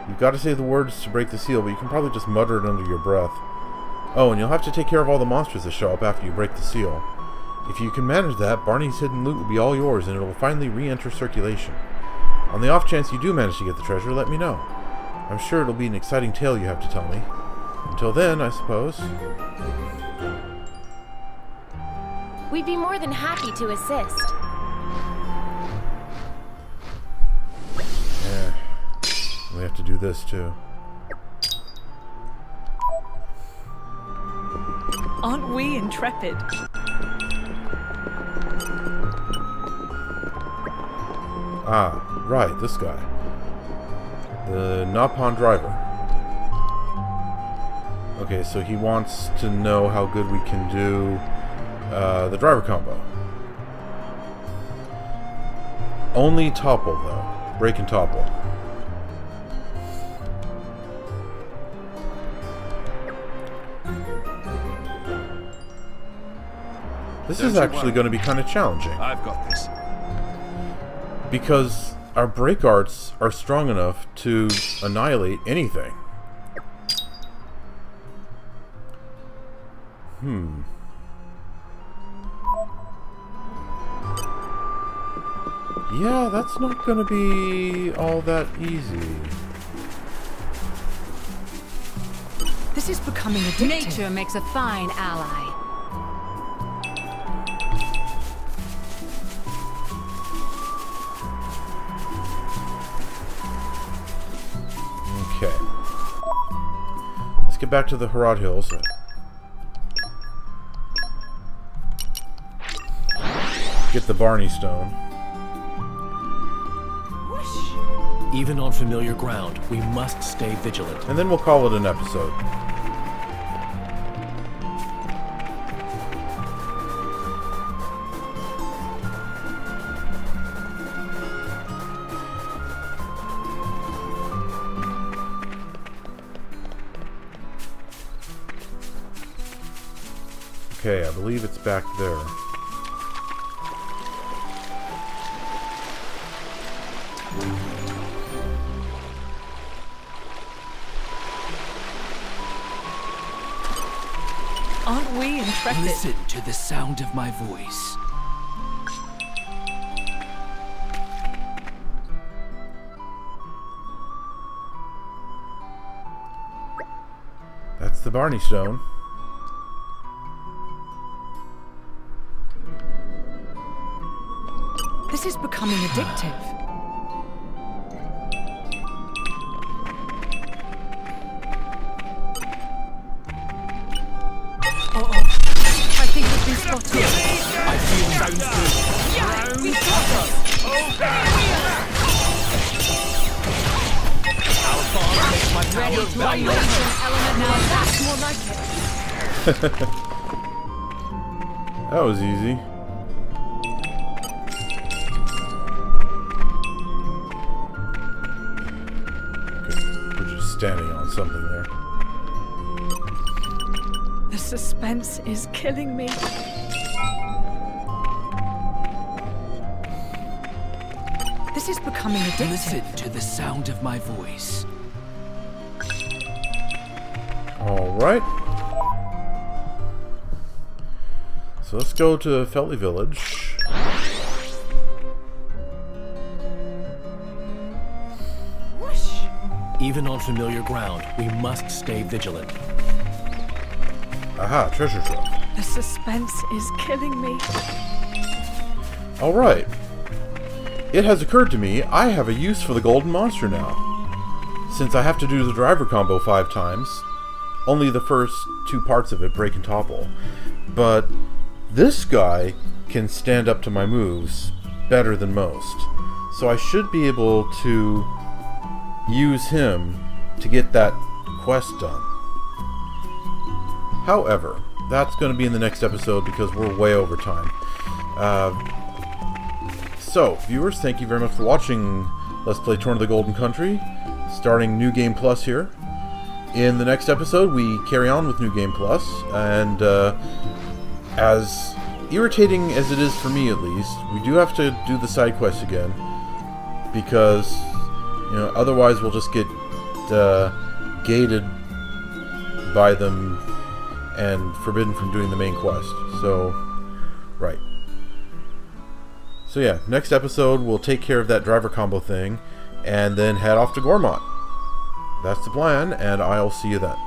You've got to say the words to break the seal, but you can probably just mutter it under your breath. Oh, and you'll have to take care of all the monsters that show up after you break the seal. If you can manage that, Barney's hidden loot will be all yours, and it will finally re-enter circulation. On the off chance you do manage to get the treasure, let me know. I'm sure it'll be an exciting tale you have to tell me. Until then, I suppose. We'd be more than happy to assist. Yeah. We have to do this, too. Aren't we intrepid? Ah, right, this guy. The Napon driver. Okay, so he wants to know how good we can do the driver combo. Only topple, though. Break and topple. This is actually going to be kind of challenging. I've got this. Because our break arts are strong enough to annihilate anything. Yeah, that's not going to be all that easy. This is becoming addictive. Nature makes a fine ally. Okay. Let's get back to the Harad Hills. Get the Barney Stone. Even on familiar ground, we must stay vigilant. And then we'll call it an episode. Okay, I believe it's back there. Aren't we intrepid? Listen to the sound of my voice. That's the Barney Stone. This is becoming addictive. Ready to unleash an element now. That's more like it. That was easy. Okay, we're just standing on something there. The suspense is killing me. This is becoming addictive. Listen to the sound of my voice. Alright. So let's go to Felly Village. Whoosh. Even on familiar ground, we must stay vigilant. Aha, treasure trove. The suspense is killing me. Alright. It has occurred to me, I have a use for the golden monster now. Since I have to do the driver combo 5 times, only the first 2 parts of it break and topple. But this guy can stand up to my moves better than most. So I should be able to use him to get that quest done. However, that's going to be in the next episode because we're way over time. So, viewers, thank you very much for watching Let's Play Torna the Golden Country, starting New Game Plus here. In the next episode, we carry on with New Game Plus, and as irritating as it is for me at least, we do have to do the side quest again, because, you know, otherwise we'll just get gated by them and forbidden from doing the main quest. So, right. So yeah, next episode we'll take care of that driver combo thing, and then head off to Gormott. That's the plan, and I'll see you then.